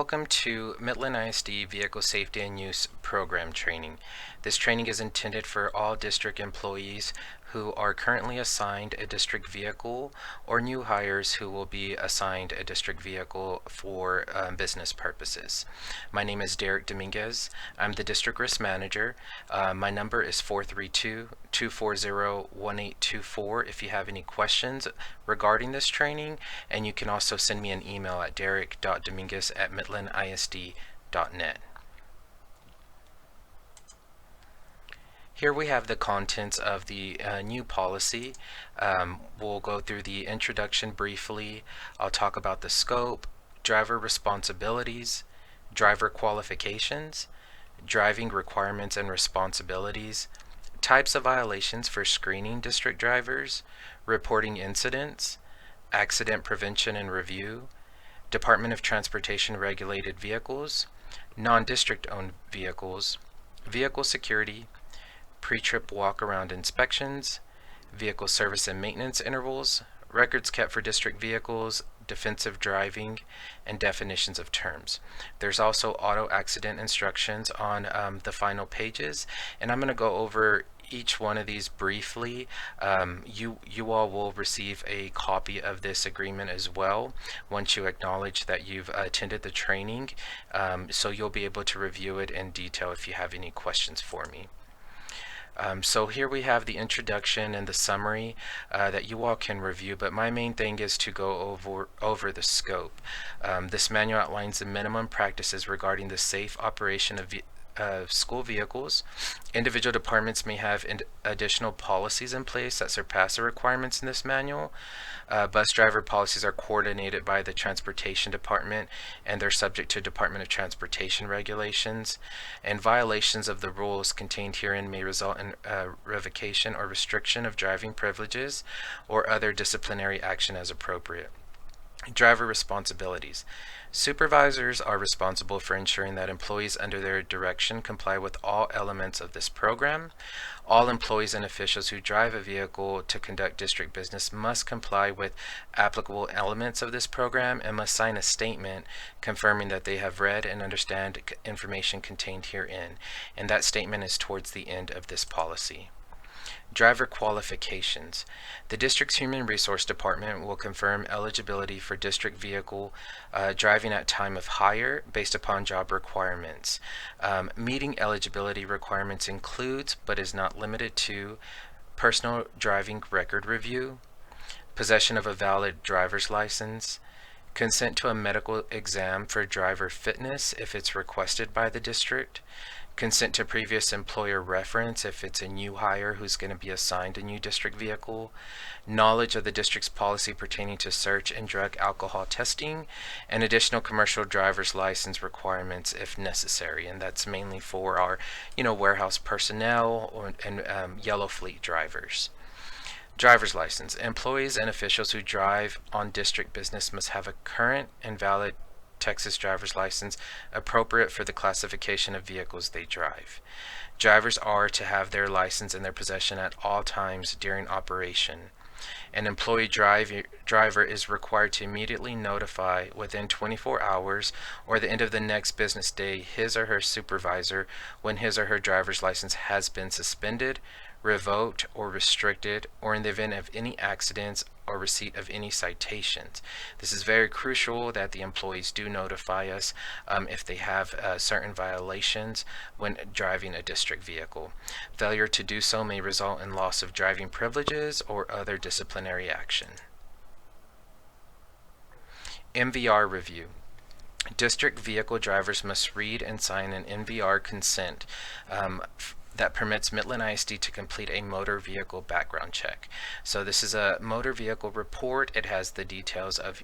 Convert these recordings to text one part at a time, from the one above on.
Welcome to Midland ISD Vehicle Safety and Use Program Training. This training is intended for all district employees who are currently assigned a district vehicle or new hires who will be assigned a district vehicle for business purposes. My name is Derek Dominguez. I'm the District Risk Manager. My number is 432-240-1824 if you have any questions regarding this training, and you can also send me an email at derek.dominguez@midlandisd.net. Here we have the contents of the new policy. We'll go through the introduction briefly. I'll talk about the scope, driver responsibilities, driver qualifications, driving requirements and responsibilities, types of violations for screening district drivers, reporting incidents, accident prevention and review, Department of Transportation regulated vehicles, non-district owned vehicles, vehicle security, pre-trip walk-around inspections, vehicle service and maintenance intervals, records kept for district vehicles, defensive driving, and definitions of terms. There's also auto accident instructions on the final pages, and I'm going to go over each one of these briefly. You all will receive a copy of this agreement as well once you acknowledge that you've attended the training, so you'll be able to review it in detail if you have any questions for me. So here we have the introduction and the summary that you all can review, but my main thing is to go over the scope. This manual outlines the minimum practices regarding the safe operation of school vehicles. Individual departments may have additional policies in place that surpass the requirements in this manual. Bus driver policies are coordinated by the Transportation Department, and they're subject to Department of Transportation regulations. And violations of the rules contained herein may result in revocation or restriction of driving privileges or other disciplinary action as appropriate. Driver responsibilities. Supervisors are responsible for ensuring that employees under their direction comply with all elements of this program. All employees and officials who drive a vehicle to conduct district business must comply with applicable elements of this program and must sign a statement confirming that they have read and understand information contained herein. And that statement is towards the end of this policy. Driver qualifications. The district's Human Resource Department will confirm eligibility for district vehicle driving at time of hire based upon job requirements. Meeting eligibility requirements includes, but is not limited to, personal driving record review, possession of a valid driver's license, consent to a medical exam for driver fitness if it's requested by the district, consent to previous employer reference if it's a new hire who's going to be assigned a new district vehicle, knowledge of the district's policy pertaining to search and drug alcohol testing, and additional commercial driver's license requirements if necessary. And that's mainly for our, warehouse personnel and yellow fleet drivers. Driver's license. Employees and officials who drive on district business must have a current and valid Texas driver's license appropriate for the classification of vehicles they drive. Drivers are to have their license in their possession at all times during operation. An employee driver is required to immediately notify within 24 hours or the end of the next business day his or her supervisor when his or her driver's license has been suspended, revoked, or restricted, or in the event of any accidents or receipt of any citations. This is very crucial that the employees do notify us if they have certain violations when driving a district vehicle. Failure to do so may result in loss of driving privileges or other disciplinary action. MVR review. District vehicle drivers must read and sign an MVR consent that permits Midland ISD to complete a motor vehicle background check. So this is a motor vehicle report. It has the details of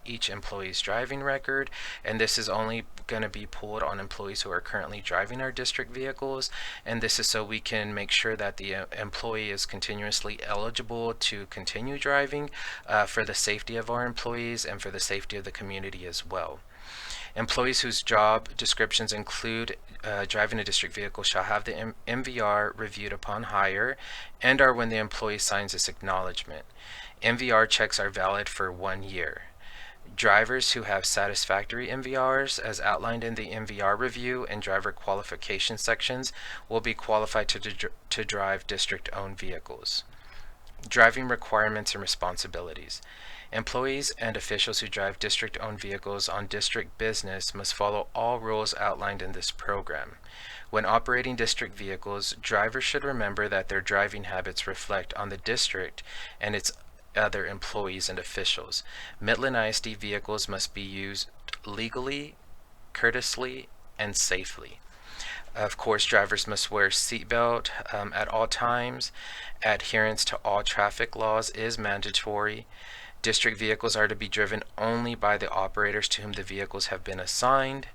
each employee's driving record, and this is only going to be pulled on employees who are currently driving our district vehicles, and this is so we can make sure that the employee is continuously eligible to continue driving for the safety of our employees and for the safety of the community as well. Employees whose job descriptions include driving a district vehicle shall have the MVR reviewed upon hire and or when the employee signs this acknowledgement. MVR checks are valid for 1 year. Drivers who have satisfactory MVRs, as outlined in the MVR review and driver qualification sections, will be qualified to drive district-owned vehicles. Driving requirements and responsibilities. Employees and officials who drive district-owned vehicles on district business must follow all rules outlined in this program. When operating district vehicles, drivers should remember that their driving habits reflect on the district and its other employees and officials. Midland ISD vehicles must be used legally, courteously, and safely. Of course, drivers must wear seatbelt at all times. Adherence to all traffic laws is mandatory. District vehicles are to be driven only by the operators to whom the vehicles have been assigned.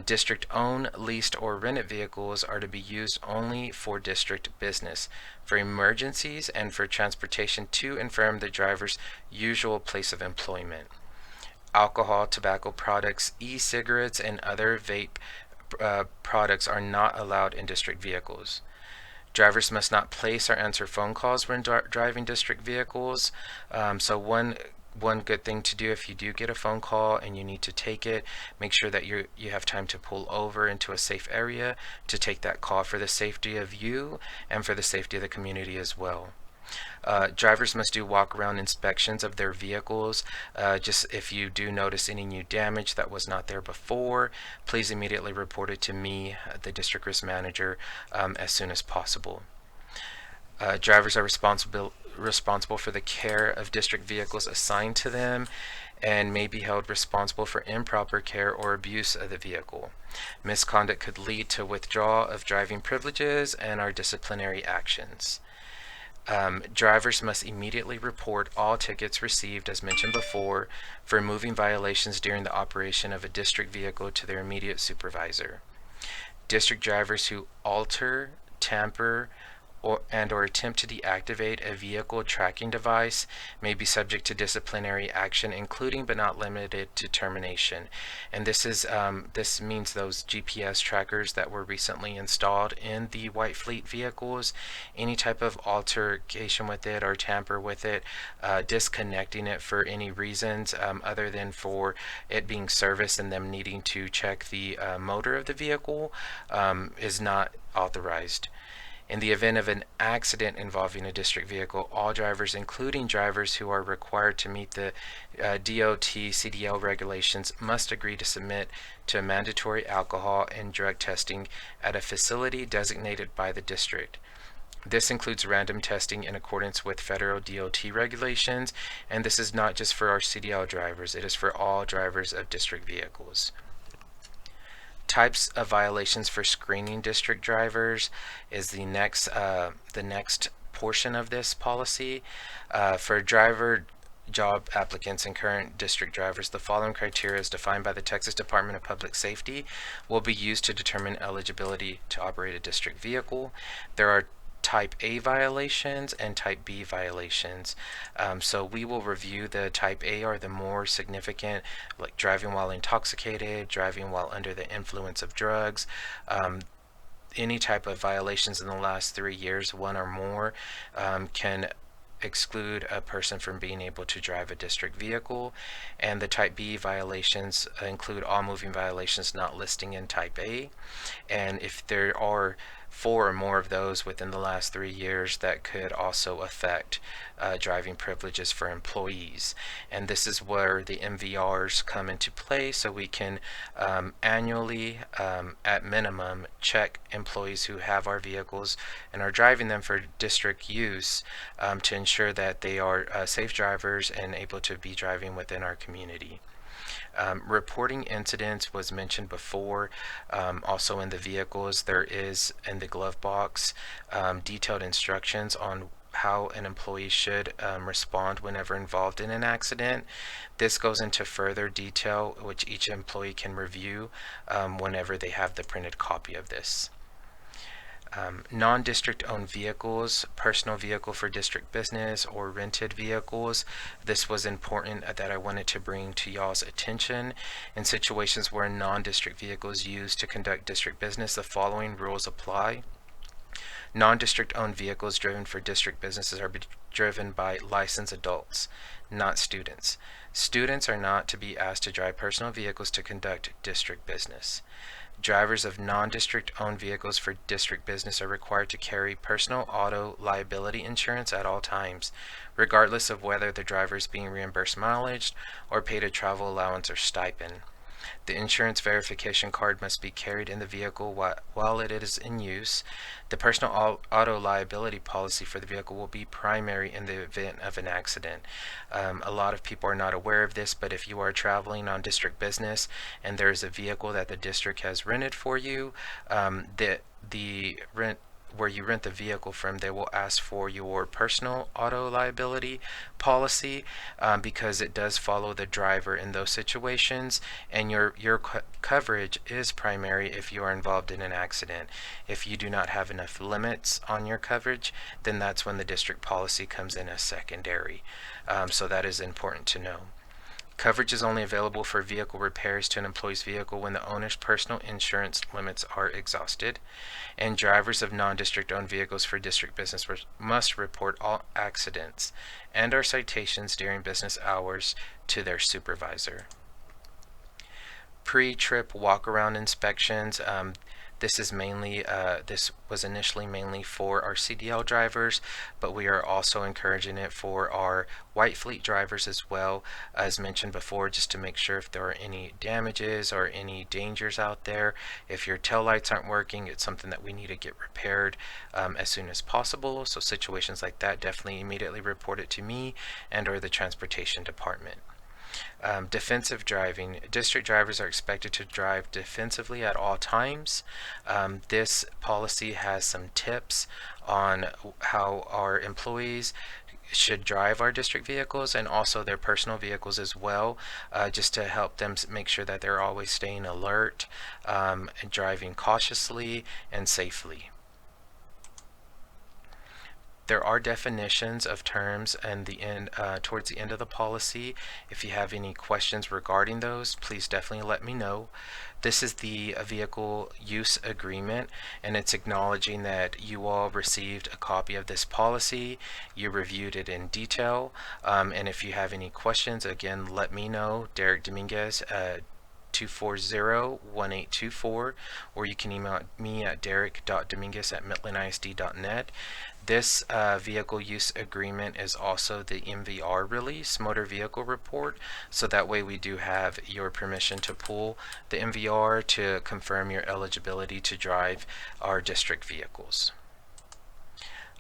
District-owned, leased, or rented vehicles are to be used only for district business, for emergencies, and for transportation to and from the driver's usual place of employment. Alcohol, tobacco products, e-cigarettes, and other vape products are not allowed in district vehicles. Drivers must not place or answer phone calls when driving district vehicles. So one good thing to do if you do get a phone call and you need to take it, make sure that you have time to pull over into a safe area to take that call for the safety of you and for the safety of the community as well. Drivers must do walk-around inspections of their vehicles. Just if you do notice any new damage that was not there before, please immediately report it to me, the district risk manager, as soon as possible. Drivers are responsible for the care of district vehicles assigned to them and may be held responsible for improper care or abuse of the vehicle. Misconduct could lead to withdrawal of driving privileges and our disciplinary actions. Drivers must immediately report all tickets received, as mentioned before, for moving violations during the operation of a district vehicle to their immediate supervisor. District drivers who alter, tamper, or attempt to deactivate a vehicle tracking device may be subject to disciplinary action, including but not limited to termination. And this means those GPS trackers that were recently installed in the White Fleet vehicles. Any type of altercation with it or tamper with it, disconnecting it for any reasons other than for it being serviced and them needing to check the motor of the vehicle is not authorized. In the event of an accident involving a district vehicle, all drivers, including drivers who are required to meet the DOT CDL regulations, must agree to submit to a mandatory alcohol and drug testing at a facility designated by the district. This includes random testing in accordance with federal DOT regulations, and this is not just for our CDL drivers, it is for all drivers of district vehicles. Types of violations for screening district drivers is the next portion of this policy. For driver job applicants and current district drivers, the following criteria as defined by the Texas Department of Public Safety will be used to determine eligibility to operate a district vehicle. There are Type A violations and Type B violations. So we will review the Type A, or the more significant, like driving while intoxicated, driving while under the influence of drugs, any type of violations in the last 3 years, one or more, can exclude a person from being able to drive a district vehicle. And the Type B violations include all moving violations not listing in Type A. And if there are 4 or more of those within the last 3 years, that could also affect driving privileges for employees. And this is where the MVRs come into play, so we can annually, at minimum, check employees who have our vehicles and are driving them for district use to ensure that they are safe drivers and able to be driving within our community. Reporting incidents was mentioned before. Also in the vehicles, there is in the glove box detailed instructions on how an employee should respond whenever involved in an accident. This goes into further detail, which each employee can review whenever they have the printed copy of this. Non-district owned vehicles, personal vehicle for district business, or rented vehicles. This was important that I wanted to bring to y'all's attention. In situations where non-district vehicles used to conduct district business, the following rules apply. Non-district owned vehicles driven for district businesses are driven by licensed adults, not students. Students are not to be asked to drive personal vehicles to conduct district business. Drivers of non-district owned vehicles for district business are required to carry personal auto liability insurance at all times, regardless of whether the driver is being reimbursed mileage or paid a travel allowance or stipend. The insurance verification card must be carried in the vehicle while it is in use. The personal auto liability policy for the vehicle will be primary in the event of an accident. A lot of people are not aware of this, but if you are traveling on district business and there is a vehicle that the district has rented for you, the rent where you rent the vehicle from, they will ask for your personal auto liability policy, because it does follow the driver in those situations, and your coverage is primary if you are involved in an accident. If you do not have enough limits on your coverage, then that's when the district policy comes in as secondary. So that is important to know. Coverage is only available for vehicle repairs to an employee's vehicle when the owner's personal insurance limits are exhausted, and drivers of non-district owned vehicles for district business must report all accidents and or citations during business hours to their supervisor. Pre-trip walk-around inspections. This was initially mainly for our CDL drivers, but we are also encouraging it for our white fleet drivers as well, as mentioned before, just to make sure if there are any damages or any dangers out there. If your tail lights aren't working, it's something that we need to get repaired as soon as possible. So situations like that, definitely immediately report it to me and or the transportation department. Defensive driving. District drivers are expected to drive defensively at all times. This policy has some tips on how our employees should drive our district vehicles and also their personal vehicles as well, just to help them make sure that they're always staying alert, and driving cautiously and safely. There are definitions of terms and towards the end of the policy. If you have any questions regarding those, please definitely let me know. This is the vehicle use agreement, and it's acknowledging that you all received a copy of this policy, you reviewed it in detail, and if you have any questions, again, let me know. Derek Dominguez, 240-1824, or you can email me at derek.dominguez@midlandisd.net. This vehicle use agreement is also the MVR release, motor vehicle report, so that way we do have your permission to pull the MVR to confirm your eligibility to drive our district vehicles.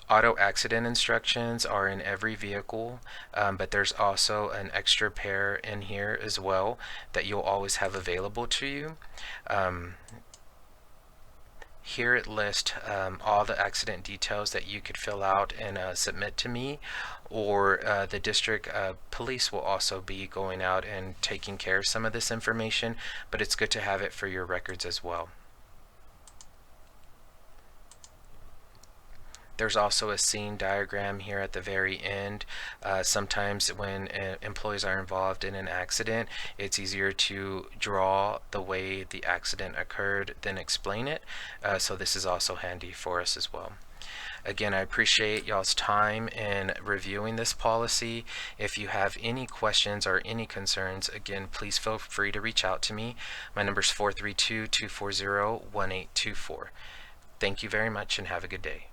Auto accident instructions are in every vehicle, but there's also an extra pair in here as well that you'll always have available to you. Here it lists all the accident details that you could fill out and submit to me, or the district police will also be going out and taking care of some of this information, but it's good to have it for your records as well. There's also a scene diagram here at the very end. Sometimes when employees are involved in an accident, it's easier to draw the way the accident occurred than explain it. So this is also handy for us as well. Again, I appreciate y'all's time in reviewing this policy. If you have any questions or any concerns, again, please feel free to reach out to me. My number is 432-240-1824. Thank you very much and have a good day.